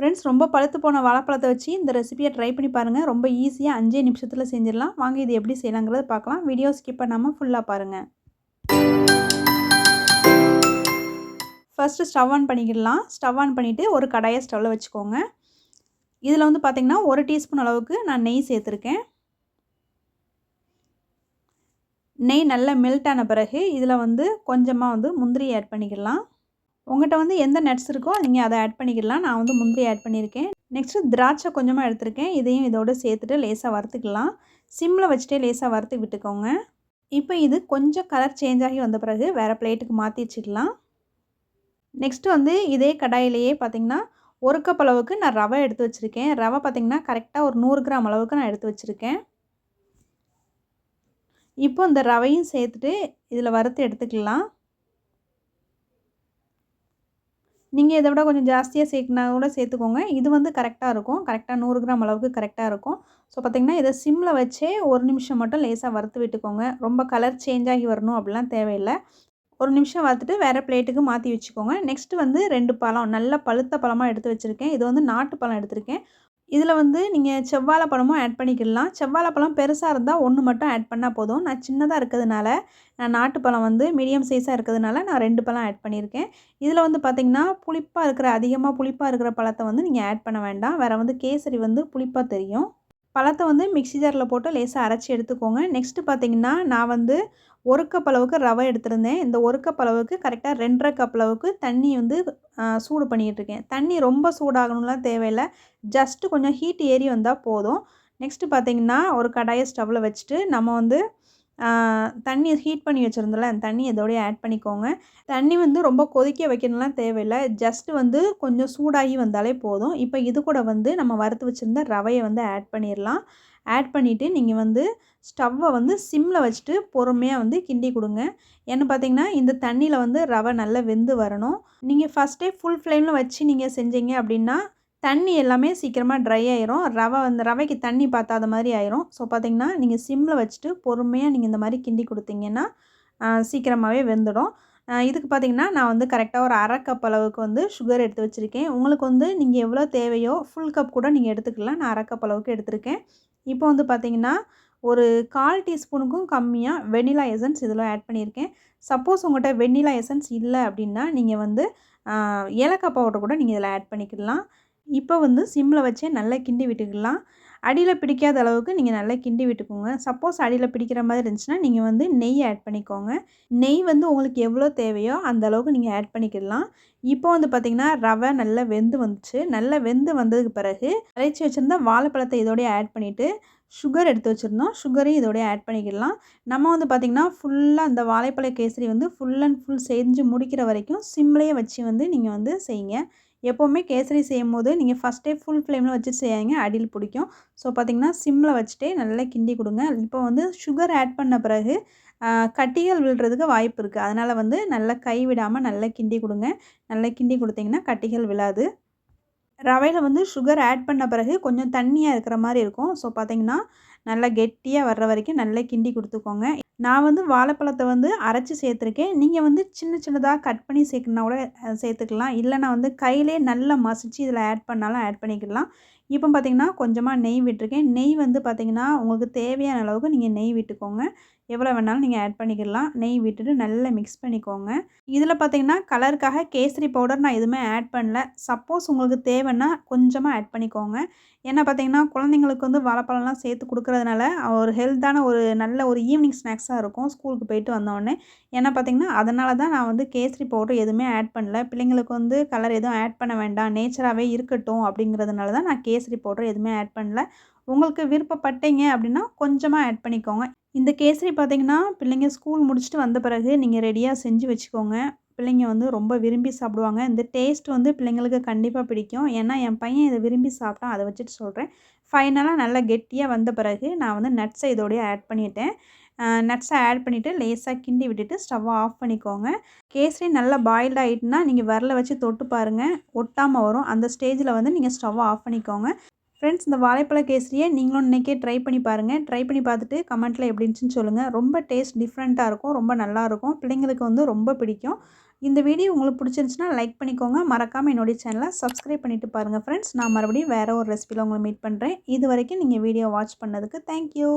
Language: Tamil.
ஃப்ரெண்ட்ஸ், ரொம்ப பழுத்து போன வாழைப்பழத்தை வச்சு இந்த ரெசிபியை ட்ரை பண்ணி பாருங்கள். ரொம்ப ஈஸியாக 5 நிமிஷத்தில் செஞ்சிடலாம். வாங்க இது எப்படி செய்யலாங்கிறத பார்க்கலாம். வீடியோ ஸ்கிப் பண்ணாமல் ஃபுல்லாக பாருங்கள். ஃபஸ்ட்டு ஸ்டவ் ஆன் பண்ணிக்கிடலாம். ஸ்டவ் ஆன் பண்ணிவிட்டு ஒரு கடாயை ஸ்டவ்வில் வச்சுக்கோங்க. இதில் வந்து பார்த்திங்கன்னா 1 டீஸ்பூன் அளவுக்கு நான் நெய் சேர்த்துருக்கேன். நெய் நல்லா மெல்ட் ஆன பிறகு இதில் வந்து கொஞ்சமாக வந்து முந்திரி ஆட் பண்ணிக்கிடலாம். உங்கள்கிட்ட வந்து எந்த நட்ஸ் இருக்கோ நீங்கள் அதை ஆட் பண்ணிக்கிடலாம். நான் வந்து முந்திரி ஆட் பண்ணியிருக்கேன். நெக்ஸ்ட்டு திராட்சை கொஞ்சமாக எடுத்திருக்கேன். இதையும் இதோடு சேர்த்துட்டு லேசாக வறுத்துக்கலாம். சிம்மில் வச்சுட்டே லேசாக வறுத்து விட்டுக்கோங்க. இப்போ இது கொஞ்சம் கலர் சேஞ்ச் ஆகி வந்த பிறகு வேறு பிளேட்டுக்கு மாற்றி வச்சுக்கலாம். நெக்ஸ்ட்டு வந்து இதே கடாயிலேயே பார்த்திங்கன்னா 1 கப் அளவுக்கு நான் ரவை எடுத்து வச்சுருக்கேன். ரவை பார்த்திங்கன்னா கரெக்டாக ஒரு 100 கிராம் அளவுக்கு நான் எடுத்து வச்சுருக்கேன். இப்போ இந்த ரவையும் சேர்த்துட்டு இதில் வறுத்து எடுத்துக்கலாம். நீங்கள் இதை விட கொஞ்சம் ஜாஸ்தியாக சேர்க்கனா கூட சேர்த்துக்கோங்க. இது வந்து கரெக்டாக இருக்கும். கரெக்டாக 100 கிராம் அளவுக்கு கரெக்டாக இருக்கும். ஸோ பார்த்திங்கன்னா இதை சிம்மில் வச்சே 1 நிமிஷம் மட்டும் லேசாக வறுத்து விட்டுக்கோங்க. ரொம்ப கலர் சேஞ்ச் ஆகி வரணும் அப்படிலாம் தேவையில்லை. 1 நிமிஷம் வறுத்துட்டு வேறு பிளேட்டுக்கு மாற்றி வச்சுக்கோங்க. நெக்ஸ்ட்டு வந்து 2 பழம் நல்ல பழுத்த பழமாக எடுத்து வச்சுருக்கேன். இது வந்து நாட்டு பழம் எடுத்திருக்கேன். இதில் வந்து நீங்கள் செவ்வாழை பழமும் ஆட் பண்ணிக்கலாம். செவ்வாழை பழம் பெருசாக இருந்தால் 1 மட்டும் ஆட் பண்ணால் போதும். நான் சின்னதாக இருக்கிறதுனால நான் நாட்டு பழம் வந்து மீடியம் சைஸாக இருக்கிறதுனால நான் 2 பழம் ஆட் பண்ணியிருக்கேன். இதில் வந்து பார்த்திங்கன்னா அதிகமாக புளிப்பாக இருக்கிற பழத்தை வந்து நீங்கள் ஆட் பண்ண வேண்டாம். வேறு வந்து கேசரி வந்து புளிப்பாக தெரியும். பழத்தை வந்து மிக்ஸி ஜாரில் போட்டு லேசாக அரைச்சி எடுத்துக்கோங்க. நெக்ஸ்ட்டு பார்த்திங்கன்னா நான் வந்து 1 கப் அளவுக்கு ரவை எடுத்திருந்தேன். இந்த 1 கப் அளவுக்கு கரெக்டாக 2.5 கப் அளவுக்கு தண்ணி வந்து சூடு பண்ணிகிட்ருக்கேன். தண்ணி ரொம்ப சூடாகணும்லாம் தேவையில்லை. ஜஸ்ட்டு கொஞ்சம் ஹீட் ஏறி வந்தால் போதும். நெக்ஸ்ட்டு பார்த்திங்கன்னா ஒரு கடாயை ஸ்டவ்வில் வச்சுட்டு நம்ம வந்து தண்ணி ஹீட் பண்ணி வச்சுருந்தோம்ல அந்த தண்ணி இதோடய ஆட் பண்ணிக்கோங்க. தண்ணி வந்து ரொம்ப கொதிக்க வைக்கணும்லாம் தேவையில்லை. ஜஸ்ட்டு வந்து கொஞ்சம் சூடாகி வந்தாலே போதும். இப்போ இது கூட வந்து நம்ம வறுத்து வச்சுருந்த ரவையை வந்து ஆட் பண்ணிடலாம். ஆட் பண்ணிவிட்டு நீங்கள் வந்து ஸ்டவ்வை வந்து சிம்மில் வச்சுட்டு பொறுமையாக வந்து கிண்டி கொடுங்க. ஏன்னு பார்த்தீங்கன்னா இந்த தண்ணியில் வந்து ரவை நல்லா வெந்து வரணும். நீங்கள் ஃபஸ்ட்டே ஃபுல் ஃப்ளேமில் வச்சு நீங்கள் செஞ்சீங்க அப்படின்னா தண்ணி எல்லாமே சீக்கிரமாக ட்ரை ஆயிரும். ரவைக்கு தண்ணி பத்தாத மாதிரி ஆயிரும். ஸோ பார்த்திங்கன்னா நீங்கள் சிம்மில் வச்சுட்டு பொறுமையாக நீங்கள் இந்த மாதிரி கிண்டி கொடுத்தீங்கன்னா சீக்கிரமாகவே வெந்துடும். இதுக்கு பார்த்திங்கன்னா நான் வந்து கரெக்டாக ஒரு 1/2 கப் அளவுக்கு வந்து சுகர் எடுத்து வச்சுருக்கேன். உங்களுக்கு வந்து நீங்கள் எவ்வளோ தேவையோ ஃபுல் கப் கூட நீங்கள் எடுத்துக்கலாம். நான் 1/2 கப் அளவுக்கு எடுத்திருக்கேன். இப்போ வந்து பார்த்திங்கன்னா ஒரு 1/4 டீஸ்பூனுக்கும் கம்மியாக வெண்ணிலா எசன்ஸ் இதில் ஆட் பண்ணியிருக்கேன். சப்போஸ் உங்கள்கிட்ட வெண்ணிலா எசன்ஸ் இல்லை அப்படின்னா நீங்கள் வந்து ஏலக்காய் பவுடர் கூட நீங்கள் இதில் ஆட் பண்ணிக்கலாம். இப்போ வந்து சிம்மில் வச்சே நல்லா கிண்டி விட்டுக்கலாம். அடியில் பிடிக்காத அளவுக்கு நீங்கள் நல்லா கிண்டி விட்டுக்கோங்க. சப்போஸ் அடியில் பிடிக்கிற மாதிரி இருந்துச்சுன்னா நீங்கள் வந்து நெய் ஆட் பண்ணிக்கோங்க. நெய் வந்து உங்களுக்கு எவ்வளோ தேவையோ அந்த அளவுக்கு நீங்கள் ஆட் பண்ணிக்கலாம். இப்போ வந்து பார்த்திங்கன்னா ரவை நல்லா வெந்து வந்துச்சு. நல்லா வெந்து வந்ததுக்கு பிறகு அரைச்சி வச்சுருந்தா வாழைப்பழத்தை இதோடய ஆட் பண்ணிவிட்டு சுகர் எடுத்து வச்சுருந்தோம். சுகரையும் இதோடய ஆட் பண்ணிக்கலாம். நம்ம வந்து பார்த்திங்கன்னா ஃபுல்லாக அந்த வாழைப்பழ கேசரி வந்து ஃபுல் அண்ட் ஃபுல் செஞ்சு முடிக்கிற வரைக்கும் சிம்லேயே வச்சு வந்து நீங்கள் வந்து செய்யுங்க. எப்போவுமே கேசரி செய்யும்போது நீங்கள் ஃபஸ்ட்டே ஃபுல் ஃப்ளேமில் வச்சு செய்யாங்க, அடியில் பிடிக்கும். ஸோ பார்த்திங்கன்னா சிம்மில் வச்சுட்டே நல்லா கிண்டி கொடுங்க. இப்போ வந்து சுகர் ஆட் பண்ண பிறகு கட்டிகள் விழுறதுக்கு வாய்ப்பு இருக்குது. அதனால் வந்து நல்லா கை விடாமல் நல்லா கிண்டி கொடுங்க. நல்லா கிண்டி கொடுத்தீங்கன்னா கட்டிகள் விழாது. ரவையில் வந்து சுகர் ஆட் பண்ண பிறகு கொஞ்சம் தண்ணியாக இருக்கிற மாதிரி இருக்கும். ஸோ பார்த்திங்கன்னா நல்லா கெட்டியாக வர்ற வரைக்கும் நல்லா கிண்டி கொடுத்துக்கோங்க. நான் வந்து வாழைப்பழத்தை வந்து அரைச்சி சேர்த்துருக்கேன். நீங்கள் வந்து சின்ன சின்னதாக கட் பண்ணி சேர்க்கணுன்னா கூட சேர்த்துக்கலாம். இல்லைனா வந்து கையிலே நல்லா மசிச்சு இதில் ஆட் பண்ணாலும் ஆட் பண்ணிக்கலாம். இப்போ பார்த்திங்கன்னா கொஞ்சமாக நெய் விட்டுருக்கேன். நெய் வந்து பார்த்திங்கன்னா உங்களுக்கு தேவையான அளவுக்கு நீங்கள் நெய் விட்டுக்கோங்க. எவ்வளோ வேணாலும் நீங்கள் ஆட் பண்ணிக்கலாம். நெய் விட்டுட்டு நல்லா மிக்ஸ் பண்ணிக்கோங்க. இதில் பார்த்திங்கன்னா கலருக்காக கேசரி பவுடர் நான் எதுவுமே ஆட் பண்ணல. சப்போஸ் உங்களுக்கு தேவைன்னா கொஞ்சமாக ஆட் பண்ணிக்கோங்க. ஏன்னா பார்த்திங்கன்னா குழந்தைங்களுக்கு வந்து வாழைப்பழம்லாம் சேர்த்து கொடுக்குறதுனால ஒரு ஹெல்த்தான ஒரு நல்ல ஒரு ஈவினிங் ஸ்நாக்ஸாக இருக்கும் ஸ்கூலுக்கு போயிட்டு வந்தோடனே. ஏன்னா பார்த்திங்கன்னா அதனால தான் நான் வந்து கேசரி பவுடர் எதுவுமே ஆட் பண்ணல. பிள்ளைங்களுக்கு வந்து கலர் எதுவும் ஆட் பண்ண வேண்டாம், நேச்சராகவே இருக்கட்டும் அப்படிங்கிறதுனால தான் நான் கேசரி பவுடர் எதுவுமே ஆட் பண்ணல. உங்களுக்கு விருப்பப்பட்டீங்க அப்படின்னா கொஞ்சமாக ஆட் பண்ணிக்கோங்க. இந்த கேசரி பார்த்திங்கன்னா பிள்ளைங்க ஸ்கூல் முடிச்சுட்டு வந்த பிறகு நீங்கள் ரெடியாக செஞ்சு வச்சுக்கோங்க. பிள்ளைங்க வந்து ரொம்ப விரும்பி சாப்பிடுவாங்க. இந்த டேஸ்ட் வந்து பிள்ளைங்களுக்கு கண்டிப்பாக பிடிக்கும். ஏன்னா என் பையன் இதை விரும்பி சாப்பிட்டான், அதை வச்சுட்டு சொல்கிறேன். ஃபைனலாக நல்லா கெட்டியாக வந்த பிறகு நான் வந்து நட்ஸை இதோடய ஆட் பண்ணிட்டேன். நட்ஸை ஆட் பண்ணிவிட்டு லேசாக கிண்டி விட்டுட்டு ஸ்டவ்வை ஆஃப் பண்ணிக்கோங்க. கேசரி நல்லா பாயில்ட் ஆகிட்டுனா நீங்கள் விரல வச்சு தொட்டு பாருங்கள், ஒட்டாமல் வரும். அந்த ஸ்டேஜில் வந்து நீங்கள் ஸ்டவ்வை ஆஃப் பண்ணிக்கோங்க. ஃப்ரெண்ட்ஸ், இந்த வாழைப்பழ கேசரியை நீங்களும் இன்றைக்கே ட்ரை பண்ணி பாருங்கள். ட்ரை பண்ணி பார்த்துட்டு கமெண்ட்டில் எப்படி இருந்துச்சுன்னு சொல்லுங்கள். ரொம்ப டேஸ்ட் டிஃப்ரெண்ட்டாக இருக்கும், ரொம்ப நல்லாயிருக்கும். பிள்ளைங்களுக்கு வந்து ரொம்ப பிடிக்கும். இந்த வீடியோ உங்களுக்கு பிடிச்சிருந்துச்சுன்னா லைக் பண்ணிக்கோங்க. மறக்காமல் என்னுடைய சேனலை சப்ஸ்கிரைப் பண்ணிவிட்டு பாருங்கள் ஃப்ரெண்ட்ஸ். நான் மறுபடியும் வேறு ஒரு ரெசிபியில் உங்களை மீட் பண்ணுறேன். இது வரைக்கும் நீங்கள் வீடியோ வாட்ச் பண்ணதுக்கு தேங்க்யூ.